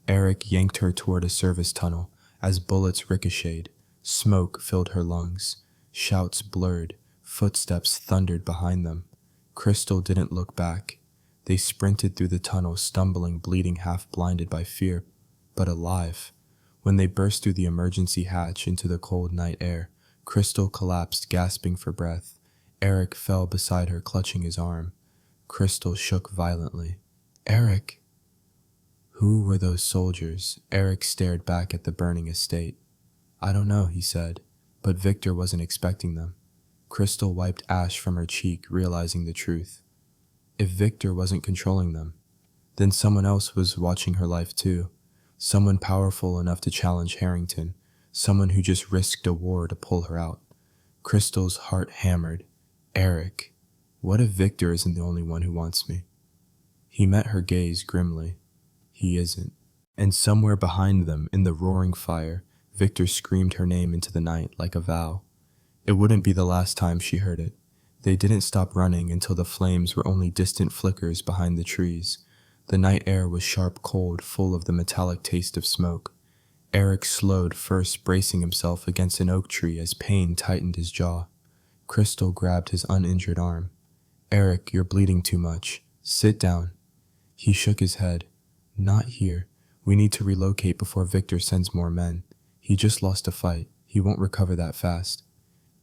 Eric yanked her toward a service tunnel as bullets ricocheted. Smoke filled her lungs. Shouts blurred. Footsteps thundered behind them. Crystal didn't look back. They sprinted through the tunnel, stumbling, bleeding, half blinded by fear, but alive. When they burst through the emergency hatch into the cold night air, Crystal collapsed, gasping for breath. Eric fell beside her, clutching his arm. Crystal shook violently. Eric! Who were those soldiers? Eric stared back at the burning estate. I don't know, he said, but Victor wasn't expecting them. Crystal wiped ash from her cheek, realizing the truth. If Victor wasn't controlling them, then someone else was watching her life too. Someone powerful enough to challenge Harrington. Someone who just risked a war to pull her out. Crystal's heart hammered. Eric, what if Victor isn't the only one who wants me? He met her gaze grimly. He isn't. And somewhere behind them, in the roaring fire, Victor screamed her name into the night like a vow. It wouldn't be the last time she heard it. They didn't stop running until the flames were only distant flickers behind the trees. The night air was sharp cold, full of the metallic taste of smoke. Eric slowed, first bracing himself against an oak tree as pain tightened his jaw. Crystal grabbed his uninjured arm. Eric, you're bleeding too much. Sit down. He shook his head. Not here. We need to relocate before Victor sends more men. He just lost a fight. He won't recover that fast.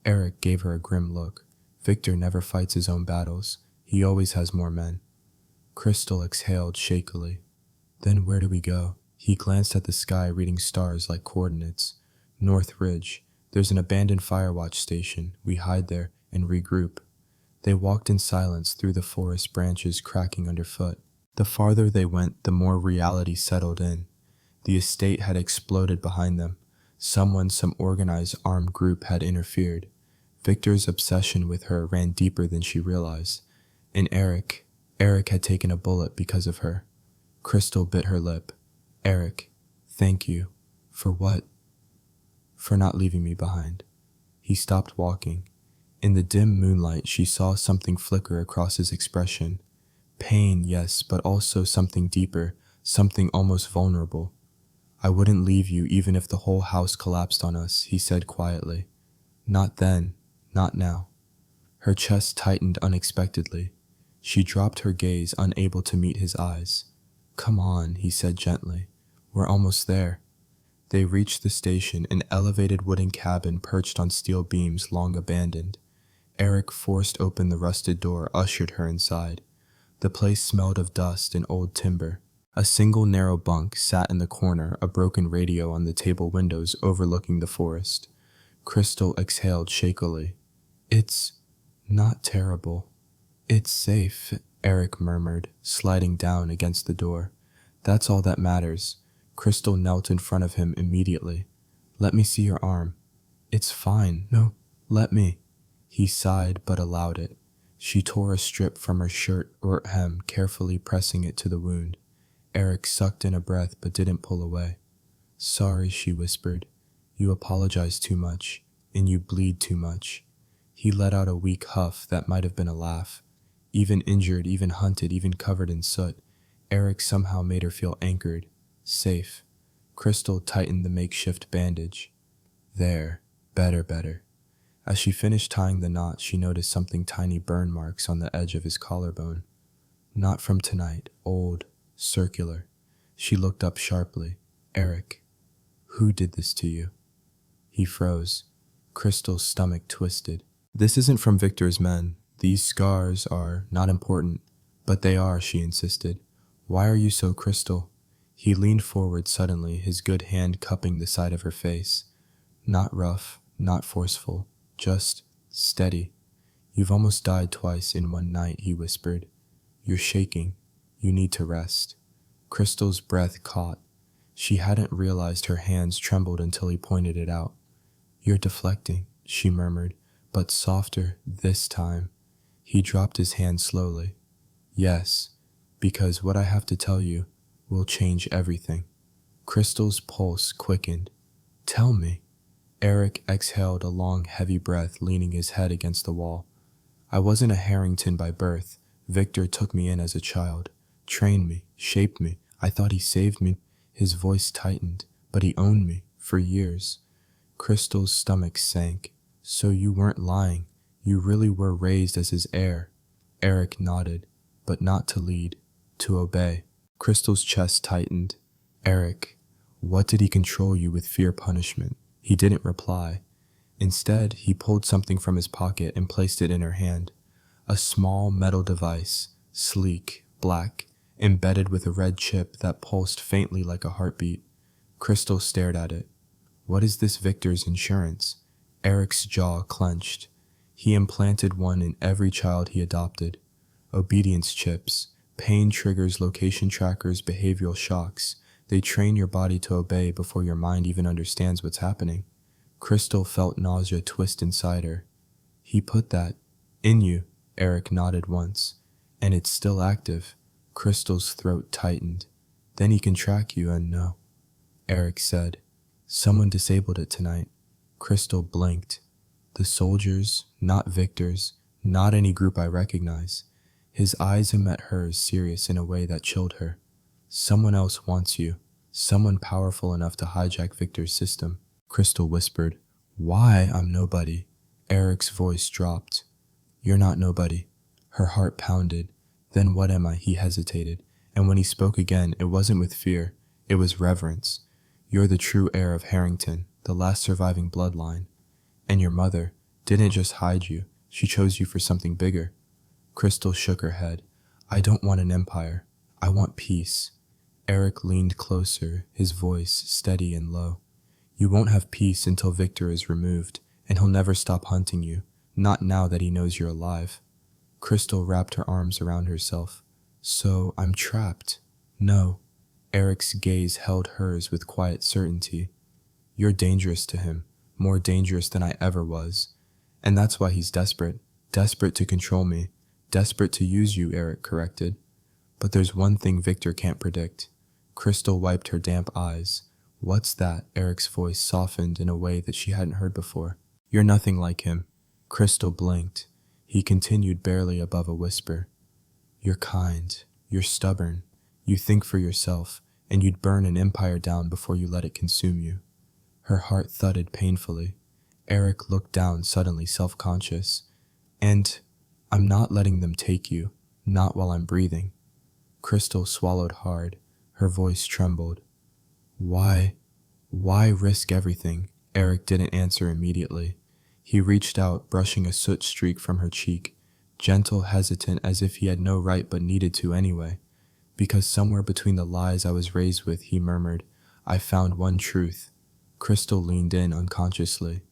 Eric gave her a grim look. Victor never fights his own battles. He always has more men. Crystal exhaled shakily. Then where do we go? He glanced at the sky, reading stars like coordinates. North Ridge. There's an abandoned firewatch station. We hide there and regroup. They walked in silence through the forest, branches cracking underfoot. The farther they went, the more reality settled in. The estate had exploded behind them. Some organized armed group had interfered. Victor's obsession with her ran deeper than she realized. And Eric had taken a bullet because of her. Crystal bit her lip. Eric, thank you. For what? For not leaving me behind. He stopped walking. In the dim moonlight, she saw something flicker across his expression. Pain, yes, but also something deeper, something almost vulnerable. I wouldn't leave you even if the whole house collapsed on us, he said quietly. Not then, not now. Her chest tightened unexpectedly. She dropped her gaze, unable to meet his eyes. Come on, he said gently. We're almost there. They reached the station, an elevated wooden cabin perched on steel beams long abandoned. Eric forced open the rusted door, ushered her inside. The place smelled of dust and old timber. A single narrow bunk sat in the corner, a broken radio on the table windows overlooking the forest. Crystal exhaled shakily. It's not terrible. It's safe, Eric murmured, sliding down against the door. That's all that matters. Crystal knelt in front of him immediately. Let me see your arm. It's fine. No, let me. He sighed but allowed it. She tore a strip from her shirt or hem, carefully pressing it to the wound. Eric sucked in a breath but didn't pull away. Sorry, she whispered. You apologize too much. and you bleed too much." He let out a weak huff that might have been a laugh. Even injured, even hunted, even covered in soot, Eric somehow made her feel anchored, safe. Crystal tightened the makeshift bandage. "There, better." As she finished tying the knot, she noticed something tiny burn marks on the edge of his collarbone. "Not from tonight, old, circular." She looked up sharply. "Eric, who did this to you?" He froze. Crystal's stomach twisted. "This isn't from Victor's men. These scars are not important." "But they are," she insisted. "Why are you so Crystal?" He leaned forward suddenly, his good hand cupping the side of her face. "Not rough, not forceful, just steady. You've almost died twice in one night," he whispered. "You're shaking. You need to rest." Crystal's breath caught. She hadn't realized her hands trembled until he pointed it out. "You're deflecting," she murmured, "but softer this time." He dropped his hand slowly. "Yes, because what I have to tell you will change everything." Crystal's pulse quickened. "Tell me." Eric exhaled a long, heavy breath, leaning his head against the wall. "I wasn't a Harrington by birth. Victor took me in as a child, trained me, shaped me. I thought he saved me." His voice tightened. "But he owned me, for years." Crystal's stomach sank. "So you weren't lying. You really were raised as his heir." Eric nodded, but not to lead, to obey. Crystal's chest tightened. "Eric, what did he control you with fear punishment?" He didn't reply. Instead, he pulled something from his pocket and placed it in her hand. A small metal device, sleek, black, embedded with a red chip that pulsed faintly like a heartbeat. Crystal stared at it. "What is this Victor's insurance?" Eric's jaw clenched. He implanted one in every child he adopted. Obedience chips, pain triggers, location trackers, behavioral shocks. They train your body to obey before your mind even understands what's happening. Crystal felt nausea twist inside her. "He put that in you," Eric nodded once. "And it's still active." Crystal's throat tightened. "Then he can track you and know." Eric said, "Someone disabled it tonight." Crystal blinked. "The soldiers, not Victor's, not any group I recognize." His eyes met hers, serious in a way that chilled her. "Someone else wants you. Someone powerful enough to hijack Victor's system." Crystal whispered, "Why I'm nobody?" Eric's voice dropped. "You're not nobody." Her heart pounded. "Then what am I?" He hesitated. And when he spoke again, it wasn't with fear. It was reverence. "You're the true heir of Harrington, the last surviving bloodline. And your mother didn't just hide you. She chose you for something bigger." Crystal shook her head. "I don't want an empire. I want peace." Eric leaned closer, his voice steady and low. "You won't have peace until Victor is removed, and he'll never stop hunting you. Not now that he knows you're alive." Crystal wrapped her arms around herself. "So I'm trapped?" "No." Eric's gaze held hers with quiet certainty. "You're dangerous to him, more dangerous than I ever was. And that's why he's desperate. Desperate to control me. Desperate to use you," Eric corrected. "But there's one thing Victor can't predict." Crystal wiped her damp eyes. "What's that?" Eric's voice softened in a way that she hadn't heard before. "You're nothing like him." Crystal blinked. He continued barely above a whisper. "You're kind. You're stubborn. You think for yourself, and you'd burn an empire down before you let it consume you." Her heart thudded painfully. Eric looked down, suddenly self-conscious. "And I'm not letting them take you. Not while I'm breathing." Crystal swallowed hard. Her voice trembled. Why risk everything?" Eric didn't answer immediately. He reached out, brushing a soot streak from her cheek, gentle, hesitant, as if he had no right but needed to anyway. "Because somewhere between the lies I was raised with," he murmured, "I found one truth." Crystal leaned in unconsciously.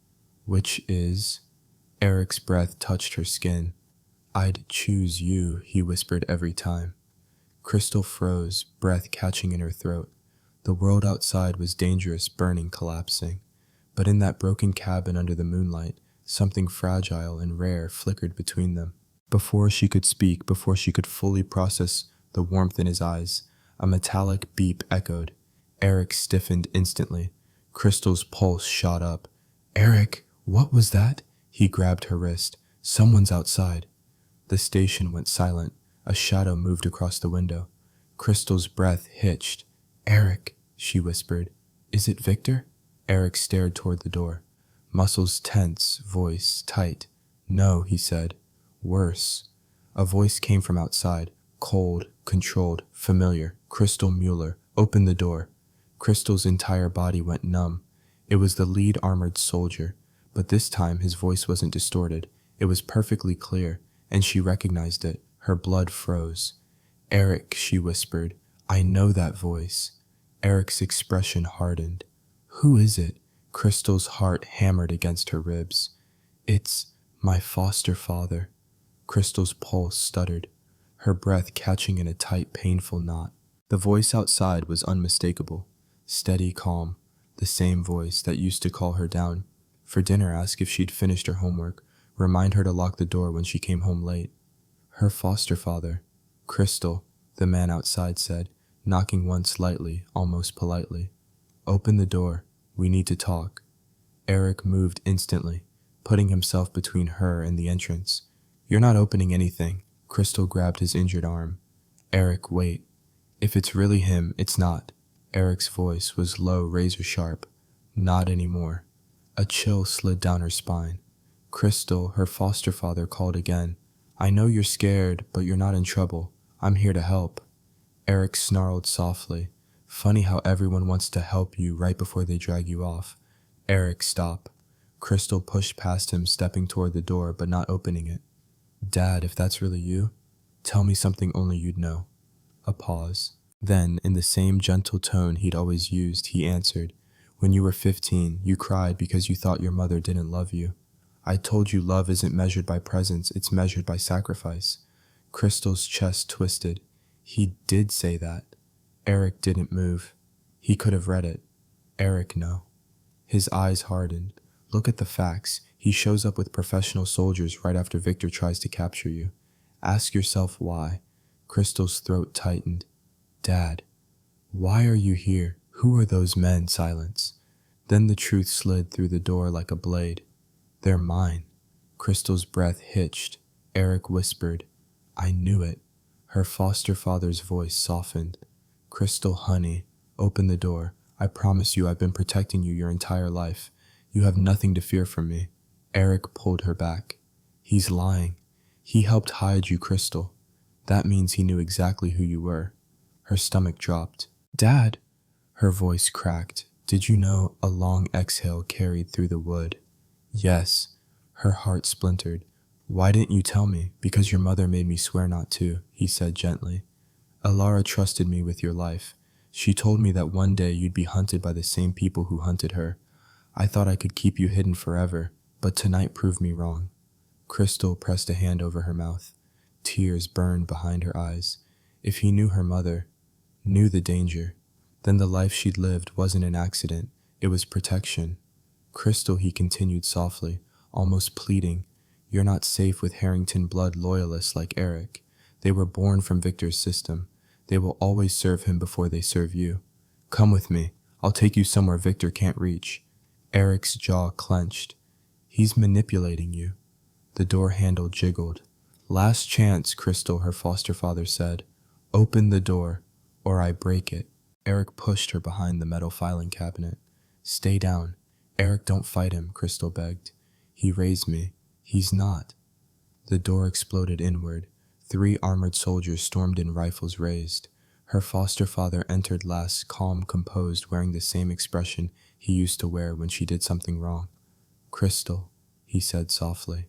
"Which is?" Eric's breath touched her skin. "I'd choose you," he whispered every time. Crystal froze, breath catching in her throat. The world outside was dangerous, burning, collapsing. But in that broken cabin under the moonlight, something fragile and rare flickered between them. Before she could speak, before she could fully process the warmth in his eyes, a metallic beep echoed. Eric stiffened instantly. Crystal's pulse shot up. "Eric, What was that? He grabbed her wrist. Someone's outside. The station went silent. A shadow moved across the window. Crystal's breath hitched. Eric, she whispered. Is it Victor? Eric stared toward the door. Muscles tense, voice tight. No, he said. Worse. A voice came from outside. Cold, controlled, familiar. Crystal Mueller. Open the door. Crystal's entire body went numb. It was the lead armored soldier, but this time his voice wasn't distorted. It was perfectly clear, and she recognized it. Her blood froze. Eric, she whispered. I know that voice. Eric's expression hardened. Who is it? Crystal's heart hammered against her ribs. It's my foster father. Crystal's pulse stuttered, her breath catching in a tight, painful knot. The voice outside was unmistakable. Steady, calm. The same voice that used to call her down for dinner, ask if she'd finished her homework, remind her to lock the door when she came home late. Her foster father. Crystal, the man outside said, knocking once lightly, almost politely. Open the door. We need to talk. Eric moved instantly, putting himself between her and the entrance. You're not opening anything. Crystal grabbed his injured arm. Eric, wait. If it's really him, it's not. Eric's voice was low, razor sharp. Not anymore. A chill slid down her spine. Crystal, her foster father, called again. I know you're scared, but you're not in trouble. I'm here to help. Eric snarled softly. Funny how everyone wants to help you right before they drag you off. Eric, stop. Crystal pushed past him, stepping toward the door, but not opening it. Dad, if that's really you, tell me something only you'd know. A pause. Then, in the same gentle tone he'd always used, he answered, When you were 15, you cried because you thought your mother didn't love you. I told you love isn't measured by presence, it's measured by sacrifice. Crystal's chest twisted. He did say that. Eric didn't move. He could have read it. Eric, no. His eyes hardened. Look at the facts. He shows up with professional soldiers right after Victor tries to capture you. Ask yourself why. Crystal's throat tightened. Dad, why are you here? Who are those men? Silence. Then the truth slid through the door like a blade. They're mine. Crystal's breath hitched. Eric whispered, I knew it. Her foster father's voice softened. Crystal, honey, open the door. I promise you I've been protecting you your entire life. You have nothing to fear from me. Eric pulled her back. He's lying. He helped hide you, Crystal. That means he knew exactly who you were. Her stomach dropped. Dad! Her voice cracked. Did you know? A long exhale carried through the wood. Yes. Her heart splintered. Why didn't you tell me? Because your mother made me swear not to, he said gently. Alara trusted me with your life. She told me that one day you'd be hunted by the same people who hunted her. I thought I could keep you hidden forever, but tonight proved me wrong. Crystal pressed a hand over her mouth. Tears burned behind her eyes. If he knew her mother, knew the danger, then the life she'd lived wasn't an accident, it was protection. Crystal, he continued softly, almost pleading, you're not safe with Harrington blood loyalists like Eric. They were born from Victor's system. They will always serve him before they serve you. Come with me. I'll take you somewhere Victor can't reach. Eric's jaw clenched. He's manipulating you. The door handle jiggled. Last chance, Crystal, her foster father said. Open the door, or I break it. Eric pushed her behind the metal filing cabinet. Stay down. Eric, don't fight him, Crystal begged. He raised me. He's not. The door exploded inward. 3 armored soldiers stormed in, rifles raised. Her foster father entered last, calm, composed, wearing the same expression he used to wear when she did something wrong. Crystal, he said softly.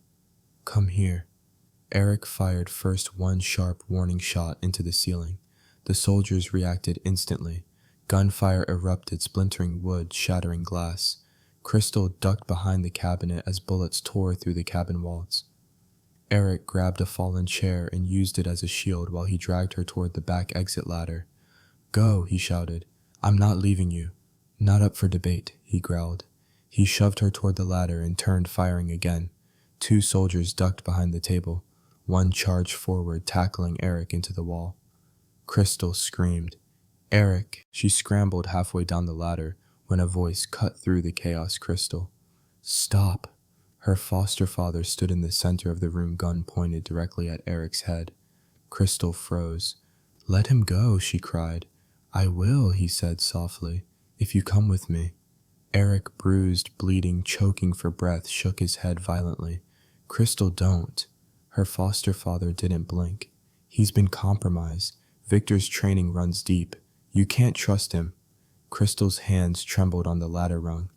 Come here. Eric fired first one sharp warning shot into the ceiling. The soldiers reacted instantly. Gunfire erupted, splintering wood, shattering glass. Crystal ducked behind the cabinet as bullets tore through the cabin walls. Eric grabbed a fallen chair and used it as a shield while he dragged her toward the back exit ladder. Go, he shouted. I'm not leaving you. Not up for debate, he growled. He shoved her toward the ladder and turned, firing again. 2 soldiers ducked behind the table. One charged forward, tackling Eric into the wall. Crystal screamed. Eric! She scrambled halfway down the ladder when a voice cut through the chaos. Crystal. Stop. Her foster father stood in the center of the room, gun pointed directly at Eric's head. Crystal froze. "Let him go," she cried. "I will," he said softly, "if you come with me." Eric, bruised, bleeding, choking for breath, shook his head violently. "Crystal, don't." Her foster father didn't blink. "He's been compromised. Victor's training runs deep. You can't trust him." Crystal's hands trembled on the ladder rung.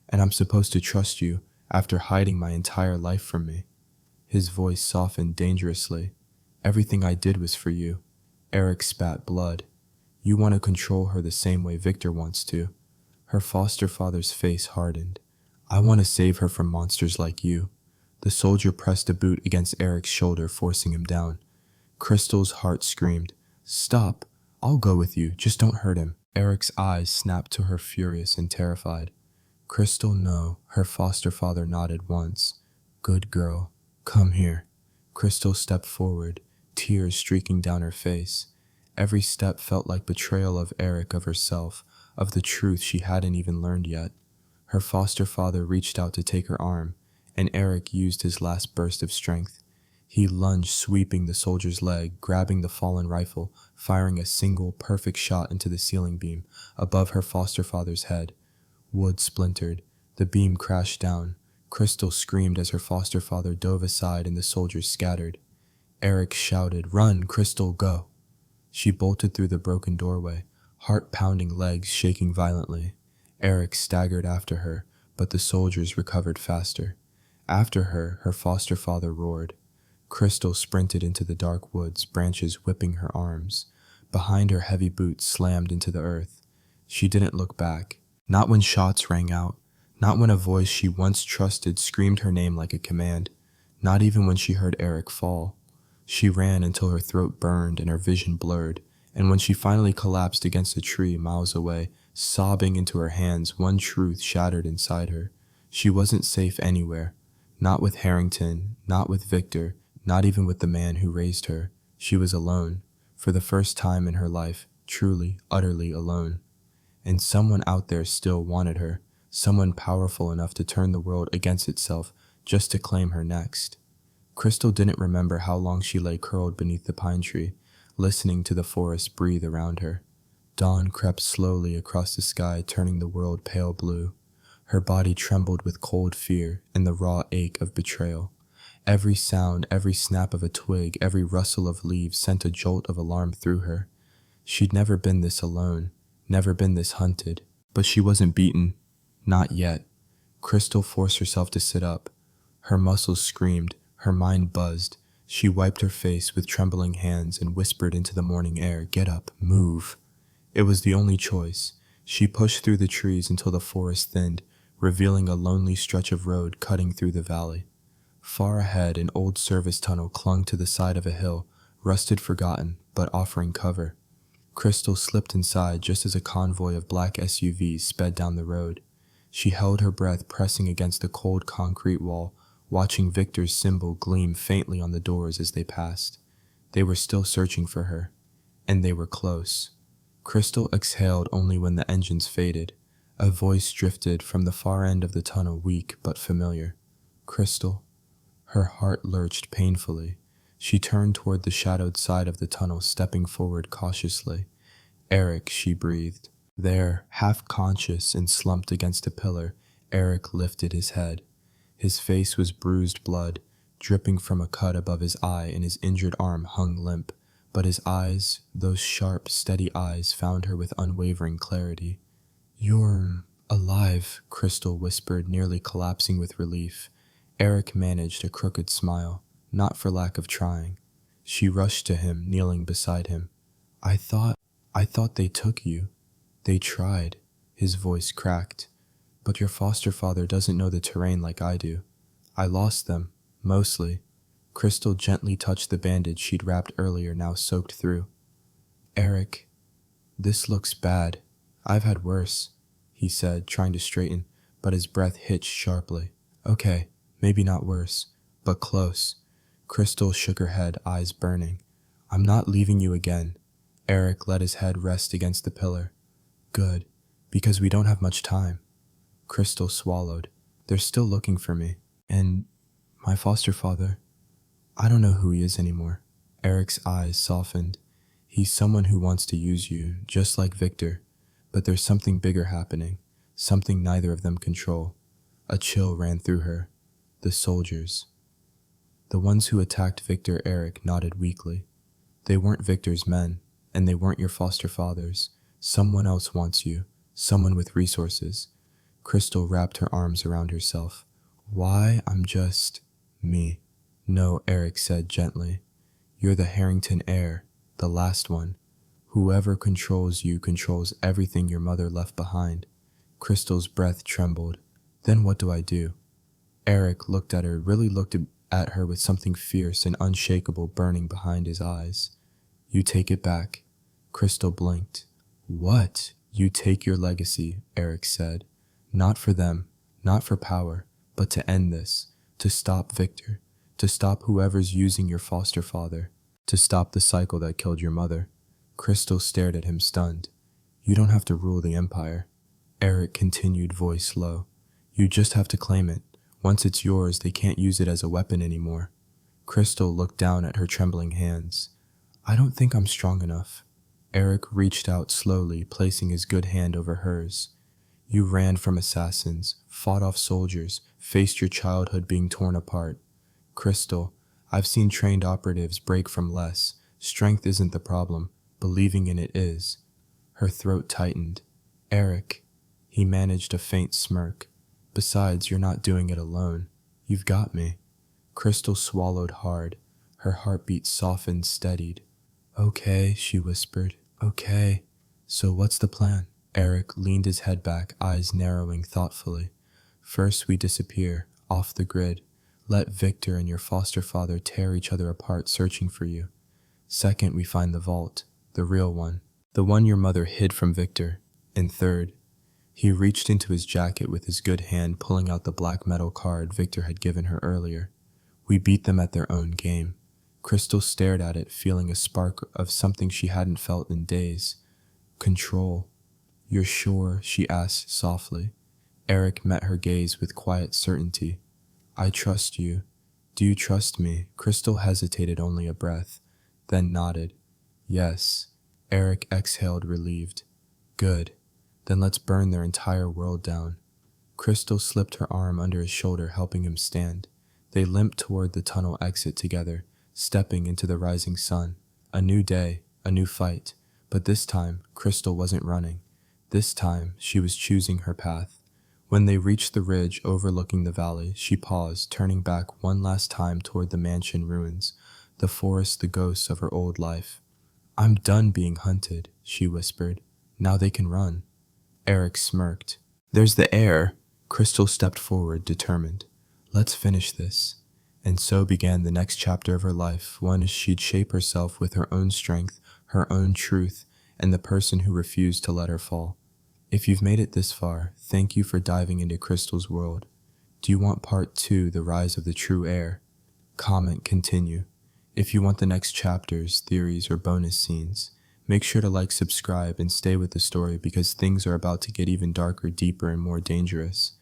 "And I'm supposed to trust you after hiding my entire life from me." His voice softened dangerously. "Everything I did was for you." Eric spat blood. "You want to control her the same way Victor wants to." Her foster father's face hardened. "I want to save her from monsters like you." The soldier pressed a boot against Eric's shoulder, forcing him down. Crystal's heart screamed, "Stop! I'll go with you, just don't hurt him." Eric's eyes snapped to her, furious and terrified. "Crystal, no." Her foster father nodded once. "Good girl. Come here." Crystal stepped forward, tears streaking down her face. Every step felt like betrayal of Eric, of herself, of the truth she hadn't even learned yet. Her foster father reached out to take her arm, and Eric used his last burst of strength. He lunged, sweeping the soldier's leg, grabbing the fallen rifle, firing a single, perfect shot into the ceiling beam above her foster father's head. Wood splintered. The beam crashed down. Crystal screamed as her foster father dove aside and the soldiers scattered. Eric shouted, "Run, Crystal, go!" She bolted through the broken doorway, heart-pounding legs shaking violently. Eric staggered after her, but the soldiers recovered faster. After her, her foster father roared. Crystal sprinted into the dark woods, branches whipping her arms. Behind her, heavy boots slammed into the earth. She didn't look back. Not when shots rang out. Not when a voice she once trusted screamed her name like a command. Not even when she heard Eric fall. She ran until her throat burned and her vision blurred, and when she finally collapsed against a tree miles away, sobbing into her hands, one truth shattered inside her. She wasn't safe anywhere. Not with Harrington, not with Victor, not even with the man who raised her. She was alone, for the first time in her life, truly, utterly alone. And someone out there still wanted her, someone powerful enough to turn the world against itself just to claim her next. Crystal didn't remember how long she lay curled beneath the pine tree, listening to the forest breathe around her. Dawn crept slowly across the sky, turning the world pale blue. Her body trembled with cold fear and the raw ache of betrayal. Every sound, every snap of a twig, every rustle of leaves sent a jolt of alarm through her. She'd never been this alone, never been this hunted. But she wasn't beaten. Not yet. Crystal forced herself to sit up. Her muscles screamed. Her mind buzzed. She wiped her face with trembling hands and whispered into the morning air, "Get up, move." It was the only choice. She pushed through the trees until the forest thinned, revealing a lonely stretch of road cutting through the valley. Far ahead, an old service tunnel clung to the side of a hill, rusted, forgotten, but offering cover. Crystal slipped inside just as a convoy of black SUVs sped down the road. She held her breath, pressing against the cold concrete wall, watching Victor's symbol gleam faintly on the doors as they passed. They were still searching for her, and they were close. Crystal exhaled only when the engines faded. A voice drifted from the far end of the tunnel, weak but familiar. "Crystal." Her heart lurched painfully. She turned toward the shadowed side of the tunnel, stepping forward cautiously. "Eric," she breathed. There, half conscious and slumped against a pillar, Eric lifted his head. His face was bruised blood, dripping from a cut above his eye, and his injured arm hung limp. But his eyes, those sharp, steady eyes, found her with unwavering clarity. "You're alive," Crystal whispered, nearly collapsing with relief. Eric managed a crooked smile, not for lack of trying. She rushed to him, kneeling beside him. I thought they took you." "They tried." His voice cracked. "But your foster father doesn't know the terrain like I do. I lost them, mostly." Crystal gently touched the bandage she'd wrapped earlier, now soaked through. "Eric, this looks bad. I've had worse," he said, trying to straighten, but his breath hitched sharply. "Okay, maybe not worse, but close." Crystal shook her head, eyes burning. "I'm not leaving you again." Eric let his head rest against the pillar. "Good, because we don't have much time." Crystal swallowed. "They're still looking for me." And my foster father, I don't know who he is anymore. Eric's eyes softened. He's someone who wants to use you, just like Victor. But there's something bigger happening, something neither of them control. A chill ran through her. The soldiers. The ones who attacked Victor. Eric nodded weakly. They weren't Victor's men, and they weren't your foster father's. Someone else wants you, someone with resources. Crystal wrapped her arms around herself. Why, I'm just me. No, Eric said gently. You're the Harrington heir, the last one. Whoever controls you controls everything your mother left behind. Crystal's breath trembled. Then what do I do? Eric looked at her, really looked at her with something fierce and unshakable burning behind his eyes. You take it back. Crystal blinked. What? You take your legacy, Eric said. Not for them, not for power, but to end this, to stop Victor, to stop whoever's using your foster father, to stop the cycle that killed your mother. Crystal stared at him stunned. You don't have to rule the empire. Eric continued, voice low. You just have to claim it. Once it's yours, they can't use it as a weapon anymore. Crystal looked down at her trembling hands. I don't think I'm strong enough. Eric reached out slowly, placing his good hand over hers. You ran from assassins, fought off soldiers, faced your childhood being torn apart. Crystal, I've seen trained operatives break from less. Strength isn't the problem. Believing in it is. Her throat tightened. Eric. He managed a faint smirk. Besides, you're not doing it alone. You've got me. Crystal swallowed hard. Her heartbeat softened, steadied. Okay, she whispered. Okay. So what's the plan? Eric leaned his head back, eyes narrowing thoughtfully. First we disappear, off the grid. Let Victor and your foster father tear each other apart searching for you. Second, we find the vault, the real one, the one your mother hid from Victor. And third, he reached into his jacket with his good hand, pulling out the black metal card Victor had given her earlier. We beat them at their own game. Crystal stared at it, feeling a spark of something she hadn't felt in days. Control. You're sure? She asked softly. Eric met her gaze with quiet certainty. I trust you. Do you trust me? Crystal hesitated only a breath, then nodded. Yes. Eric exhaled, relieved. Good. Then let's burn their entire world down. Crystal slipped her arm under his shoulder, helping him stand. They limped toward the tunnel exit together, stepping into the rising sun. A new day, a new fight. But this time, Crystal wasn't running. This time, she was choosing her path. When they reached the ridge overlooking the valley, she paused, turning back one last time toward the mansion ruins, the forest, the ghosts of her old life. I'm done being hunted, she whispered. Now they can run. Eric smirked. There's the heir. Crystal stepped forward, determined. Let's finish this. And so began the next chapter of her life, one as she'd shape herself with her own strength, her own truth, and the person who refused to let her fall. If you've made it this far, thank you for diving into Crystal's world. Do you want part 2, the rise of the true heir? Comment, continue. If you want the next chapters, theories, or bonus scenes, make sure to like, subscribe, and stay with the story because things are about to get even darker, deeper, and more dangerous.